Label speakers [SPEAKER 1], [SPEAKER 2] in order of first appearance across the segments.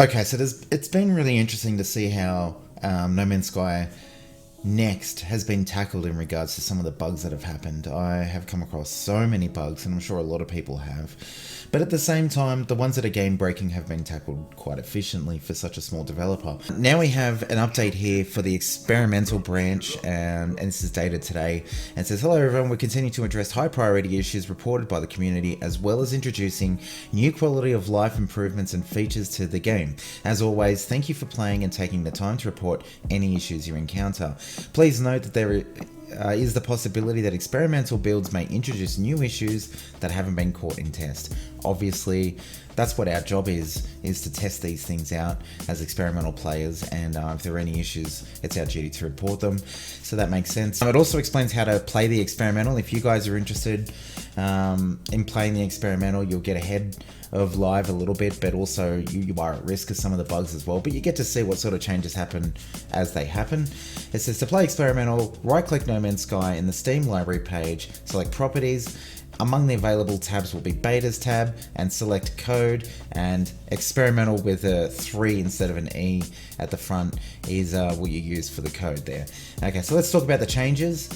[SPEAKER 1] Okay, so it's been really interesting to see how No Man's Sky next has been tackled in regards to some of the bugs that have happened. I have come across so many bugs, and I'm sure a lot of people have. But at the same time, the ones that are game breaking have been tackled quite efficiently for such a small developer. Now we have an update here for the experimental branch, and this is dated today. And it says, hello everyone, we continue to address high priority issues reported by the community, as well as introducing new quality of life improvements and features to the game. As always, thank you for playing and taking the time to report any issues you encounter. Please note that there is the possibility that experimental builds may introduce new issues that haven't been caught in test. Obviously, that's what our job is to test these things out as experimental players, and if there are any issues, it's our duty to report them. So that makes sense. It also explains how to play the experimental. If you guys are interested in playing the experimental, you'll get ahead of live a little bit, but also you are at risk of some of the bugs as well, but you get to see what sort of changes happen as they happen. It says to play experimental, right click No Man's Sky in the Steam library page, select properties. Among the available tabs will be betas tab, and select code, and experimental with a 3 instead of an E at the front is what you use for the code there. Okay, so let's talk about the changes.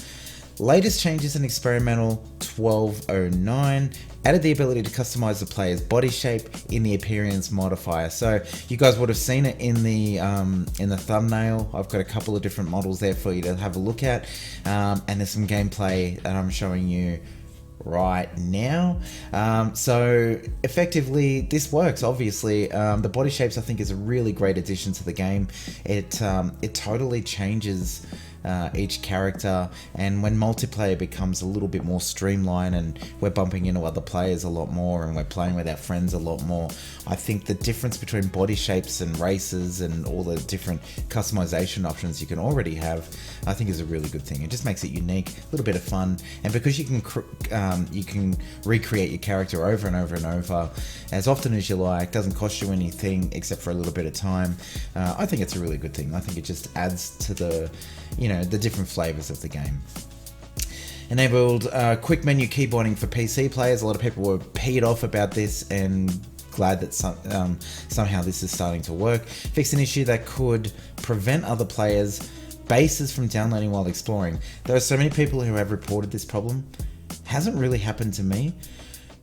[SPEAKER 1] Latest changes in experimental 1209 added the ability to customize the player's body shape in the appearance modifier. So you guys would have seen it in the thumbnail. I've got a couple of different models there for you to have a look at, and there's some gameplay that I'm showing you right now. So effectively this works. Obviously the body shapes I think is a really great addition to the game. It totally changes each character, and when multiplayer becomes a little bit more streamlined and we're bumping into other players a lot more and we're playing with our friends a lot more, I think the difference between body shapes and races and all the different customization options you can already have, I think is a really good thing. It just makes it unique, a little bit of fun, and because you can recreate your character over and over and over as often as you like, doesn't cost you anything except for a little bit of time. I think it's a really good thing. I think it just adds to the different flavors of the game. Enabled quick menu keyboarding for PC players. A lot of people were peed off about this, and glad that somehow this is starting to work. Fixed an issue that could prevent other players' bases from downloading while exploring. There are so many people who have reported this problem. Hasn't really happened to me,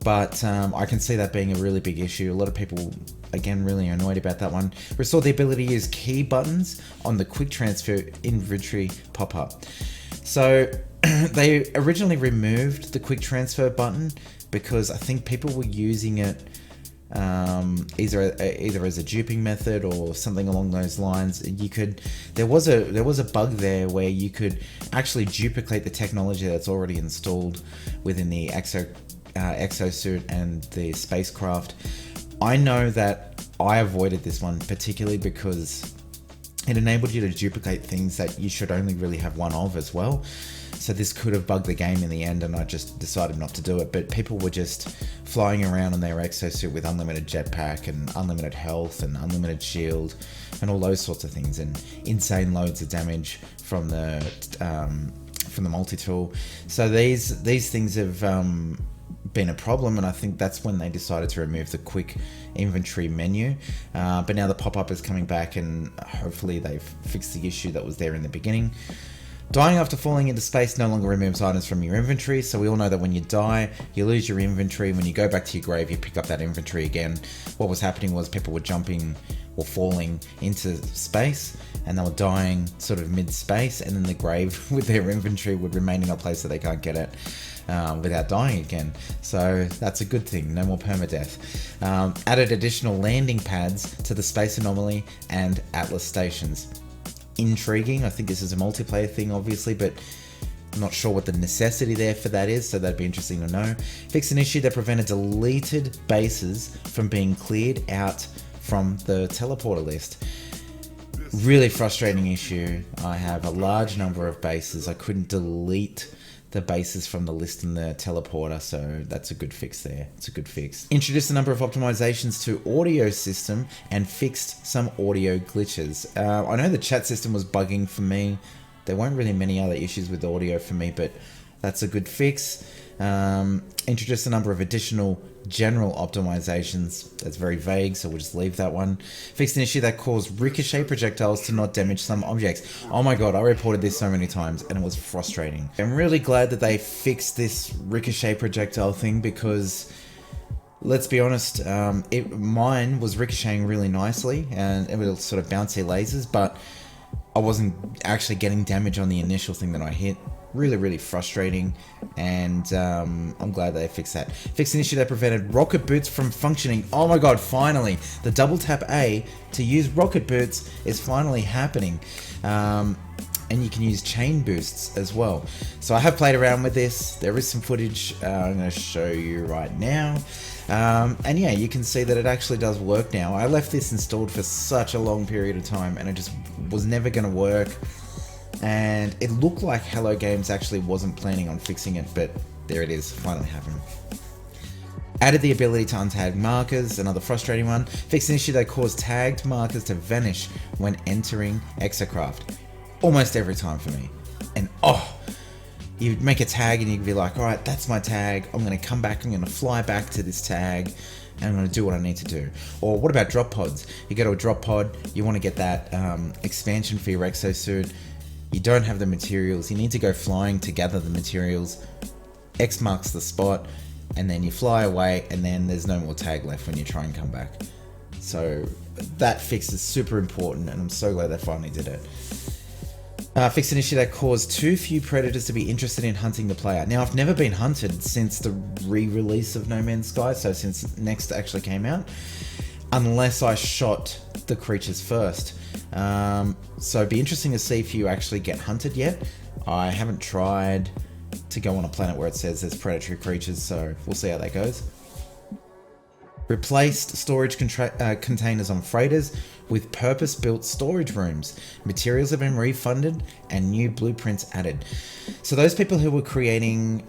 [SPEAKER 1] but I can see that being a really big issue. A lot of people, again, really annoyed about that one. Restore the ability to use key buttons on the quick transfer inventory pop-up. So they originally removed the quick transfer button because I think people were using it either as a duping method or something along those lines. There was a bug there where you could actually duplicate the technology that's already installed within the exosuit and the spacecraft. I know that I avoided this one particularly because it enabled you to duplicate things that you should only really have one of as well. So this could have bugged the game in the end, and I just decided not to do it. But people were just flying around in their exosuit with unlimited jetpack and unlimited health and unlimited shield and all those sorts of things, and insane loads of damage from the multi-tool. So these things have been a problem, and I think that's when they decided to remove the quick inventory menu. But now the pop-up is coming back, and hopefully they've fixed the issue that was there in the beginning. Dying after falling into space no longer removes items from your inventory, so we all know that when you die, you lose your inventory. When you go back to your grave, you pick up that inventory again. What was happening was people were jumping or falling into space, and they were dying sort of mid-space, and then the grave with their inventory would remain in a place that they can't get it without dying again. So that's a good thing, no more permadeath. Added additional landing pads to the space anomaly and Atlas stations. Intriguing. I think this is a multiplayer thing, obviously, but I'm not sure what the necessity there for that is, so that'd be interesting to know. Fix an issue that prevented deleted bases from being cleared out from the teleporter list. Really frustrating issue. I have a large number of bases. I couldn't delete the bases from the list in the teleporter, so that's a good fix there. It's a good fix. Introduced a number of optimizations to audio system and fixed some audio glitches. I know the chat system was bugging for me. There weren't really many other issues with audio for me, but that's a good fix. Introduced a number of additional general optimizations. That's very vague, so we'll just leave that one. Fixed an issue that caused ricochet projectiles to not damage some objects. Oh my god, I reported this so many times and it was frustrating. I'm really glad that they fixed this ricochet projectile thing, because let's be honest, mine was ricocheting really nicely and it was sort of bouncy lasers, but I wasn't actually getting damage on the initial thing that I hit. Really frustrating, and I'm glad they fixed that. Fixed an issue that prevented rocket boots from functioning. Oh my god, finally! The double tap A to use rocket boots is finally happening. And you can use chain boosts as well. So I have played around with this. There is some footage I'm going to show you right now. And yeah, you can see that it actually does work now. I left this installed for such a long period of time and it just was never going to work. And it looked like Hello Games actually wasn't planning on fixing it, but there it is, finally happened. Added the ability to untag markers, another frustrating one. Fixed an issue that caused tagged markers to vanish when entering Exocraft. Almost every time for me. And you make a tag and you'd be like, alright, that's my tag, I'm going to come back, I'm going to fly back to this tag, and I'm going to do what I need to do. Or what about drop pods? You go to a drop pod, you want to get that expansion for your exosuit, you don't have the materials, you need to go flying to gather the materials, X marks the spot, and then you fly away, and then there's no more tag left when you try and come back. So that fix is super important, and I'm so glad they finally did it. Fixed an issue that caused too few predators to be interested in hunting the player. Now, I've never been hunted since the re-release of No Man's Sky, so since Next actually came out, unless I shot the creatures first. So it'd be interesting to see if you actually get hunted yet. I haven't tried to go on a planet where it says there's predatory creatures, so we'll see how that goes. Replaced storage containers on freighters with purpose-built storage rooms. Materials have been refunded and new blueprints added. So those people who were creating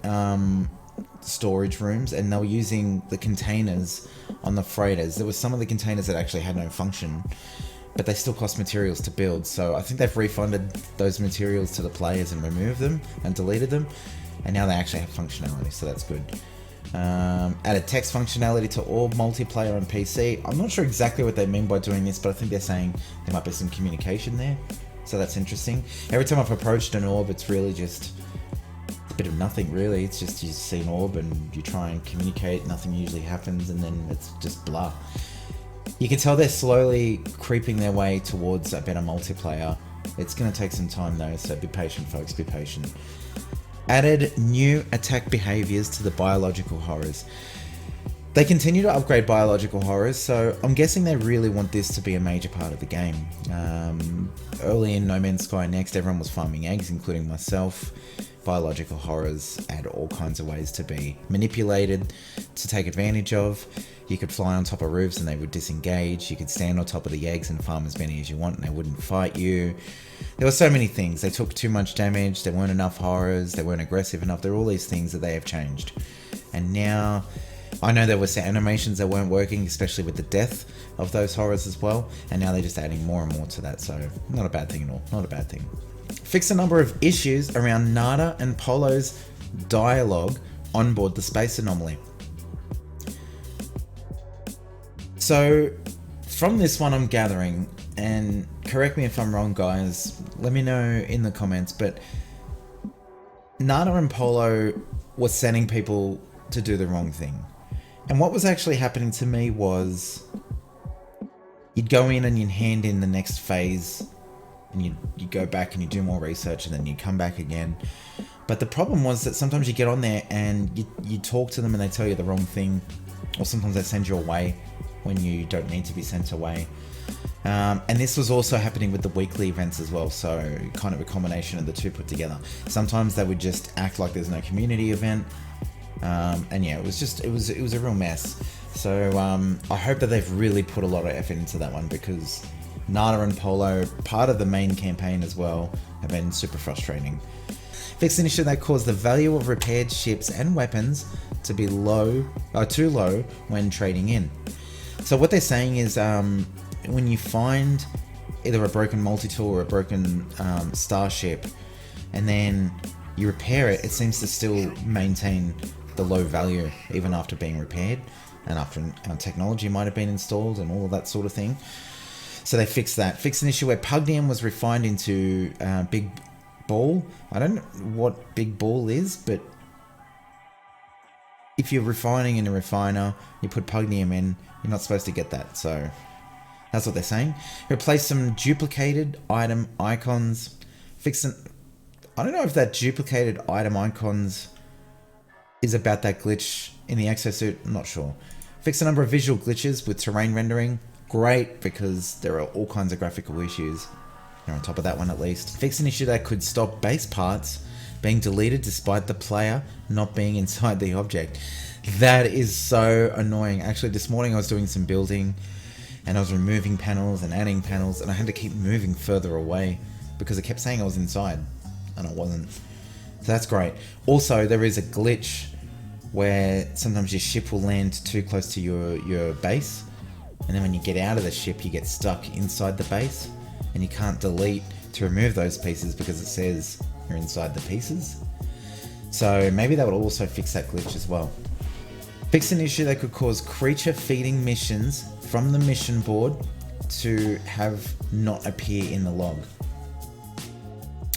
[SPEAKER 1] storage rooms and they were using the containers on the freighters, there were some of the containers that actually had no function, but they still cost materials to build. So I think they've refunded those materials to the players and removed them and deleted them, and now they actually have functionality, so that's good. Added text functionality to orb multiplayer on PC. I'm not sure exactly what they mean by doing this, but I think they're saying there might be some communication there, so that's interesting. Every time I've approached an orb, it's really just a bit of nothing really. It's just you see an orb and you try and communicate, nothing usually happens, and then it's just blah. You can tell they're slowly creeping their way towards a better multiplayer. It's going to take some time though, so be patient folks, be patient. Added new attack behaviors to the biological horrors. They continue to upgrade biological horrors, so I'm guessing they really want this to be a major part of the game. Early in No Man's Sky Next, everyone was farming eggs, including myself. Biological horrors add all kinds of ways to be manipulated, to take advantage of. You could fly on top of roofs and they would disengage. You could stand on top of the eggs and farm as many as you want and they wouldn't fight you. There were so many things. They took too much damage, there weren't enough horrors, they weren't aggressive enough. There are all these things that they have changed. And now, I know there were some animations that weren't working, especially with the death of those horrors as well. And now they're just adding more and more to that, so not a bad thing at all, not a bad thing. Fix a number of issues around Nada and Polo's dialogue on board the Space Anomaly. So, from this one I'm gathering, and correct me if I'm wrong guys, let me know in the comments, but Nada and Polo were sending people to do the wrong thing. And what was actually happening to me was, you'd go in and you'd hand in the next phase, and you go back and you do more research, and then you come back again. But the problem was that sometimes you get on there and you talk to them and they tell you the wrong thing, or sometimes they send you away when you don't need to be sent away. And this was also happening with the weekly events as well, so kind of a combination of the two put together. Sometimes they would just act like there's no community event, and yeah, it was a real mess. So I hope that they've really put a lot of effort into that one, because Nada and Polo, part of the main campaign as well, have been super frustrating. Fixed an issue that caused the value of repaired ships and weapons to be too low when trading in. So what they're saying is, when you find either a broken multi-tool or a broken starship, and then you repair it, it seems to still maintain the low value even after being repaired and after technology might have been installed and all of that sort of thing. So they fixed that. Fixed an issue where pugnium was refined into big ball. I don't know what big ball is, but if you're refining in a refiner, you put pugnium in, you're not supposed to get that. So that's what they're saying. Replace some duplicated item icons. I don't know if that duplicated item icons is about that glitch in the exosuit. I'm not sure. Fix a number of visual glitches with terrain rendering. Great, because there are all kinds of graphical issues. They're on top of that one at least. Fix an issue that could stop base parts being deleted despite the player not being inside the object. That is so annoying. Actually, this morning I was doing some building and I was removing panels and adding panels, and I had to keep moving further away because it kept saying I was inside and I wasn't. So that's great. Also, there is a glitch where sometimes your ship will land too close to your base, and then when you get out of the ship you get stuck inside the base and you can't delete to remove those pieces because it says you're inside the pieces. So maybe that would also fix that glitch as well. Fix an issue that could cause creature feeding missions from the mission board to have not appear in the log.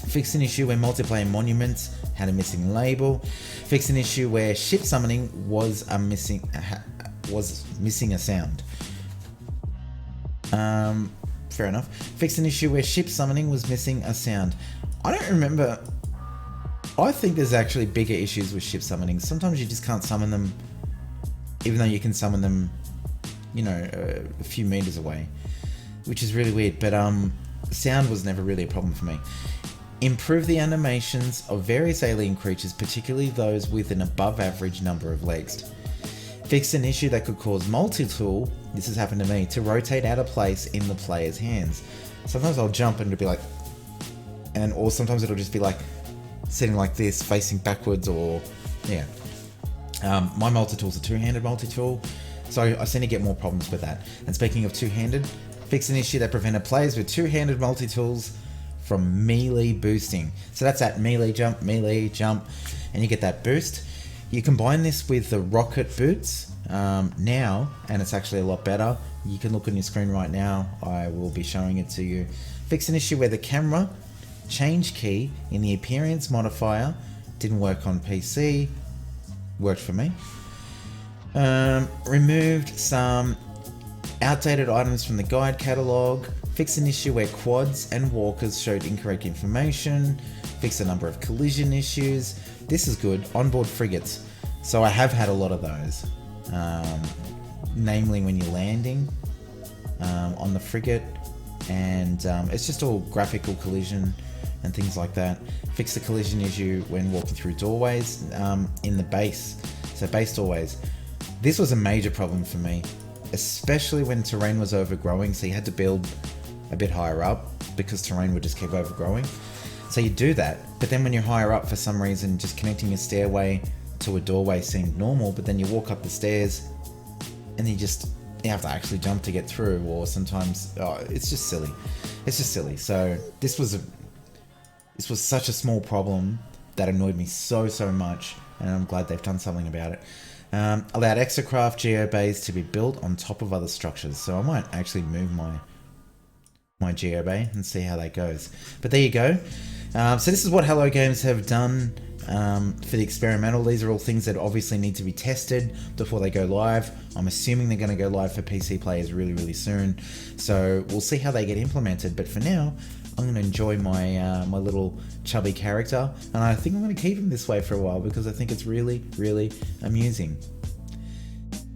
[SPEAKER 1] Fix an issue where multiplayer monuments had a missing label. Fix an issue where ship summoning was missing a sound. Fair enough. Fix an issue where ship summoning was missing a sound. I don't remember. I think there's actually bigger issues with ship summoning. Sometimes you just can't summon them, even though you can summon them, you know, a few meters away, which is really weird. But sound was never really a problem for me. Improve the animations of various alien creatures, particularly those with an above average number of legs. Fix an issue that could cause multi-tool, this has happened to me, to rotate out of place in the player's hands. Sometimes I'll jump and it'll be like, or sometimes it'll just be like sitting like this, facing backwards, or yeah. My multi-tool's a two-handed multi-tool, so I seem to get more problems with that. And speaking of two-handed, fix an issue that prevented players with two-handed multi-tools from melee boosting. So that's that melee jump, and you get that boost. You combine this with the rocket boots now, and it's actually a lot better. You can look on your screen right now. I will be showing it to you. Fix an issue where the camera change key in the appearance modifier didn't work on PC. Worked for me. Removed some outdated items from the guide catalog. Fix an issue where quads and walkers showed incorrect information. Fix a number of collision issues. This is good. Onboard frigates. So I have had a lot of those. Namely when you're landing on the frigate, and it's just all graphical collision and things like that. Fix the collision issue when walking through doorways in the base. So base doorways. This was a major problem for me, especially when terrain was overgrowing, so you had to build a bit higher up because terrain would just keep overgrowing. So you do that, but then when you're higher up, for some reason, just connecting your stairway to a doorway seemed normal, but then you walk up the stairs and you have to actually jump to get through, or sometimes, it's just silly. It's just silly. So this was such a small problem that annoyed me so much, and I'm glad they've done something about it. Allowed exocraft geobays to be built on top of other structures. So I might actually move my geobay and see how that goes. But there you go. So this is what Hello Games have done for the experimental. These are all things that obviously need to be tested before they go live. I'm assuming they're going to go live for PC players really soon. So we'll see how they get implemented. But for now, I'm going to enjoy my my little chubby character, and I think I'm going to keep him this way for a while because I think it's really amusing.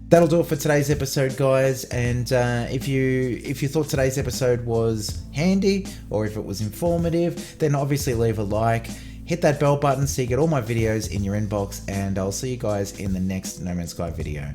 [SPEAKER 1] That'll do it for today's episode, guys. And if you thought today's episode was handy or if it was informative, then obviously leave a like. Hit that bell button so you get all my videos in your inbox, and I'll see you guys in the next No Man's Sky video.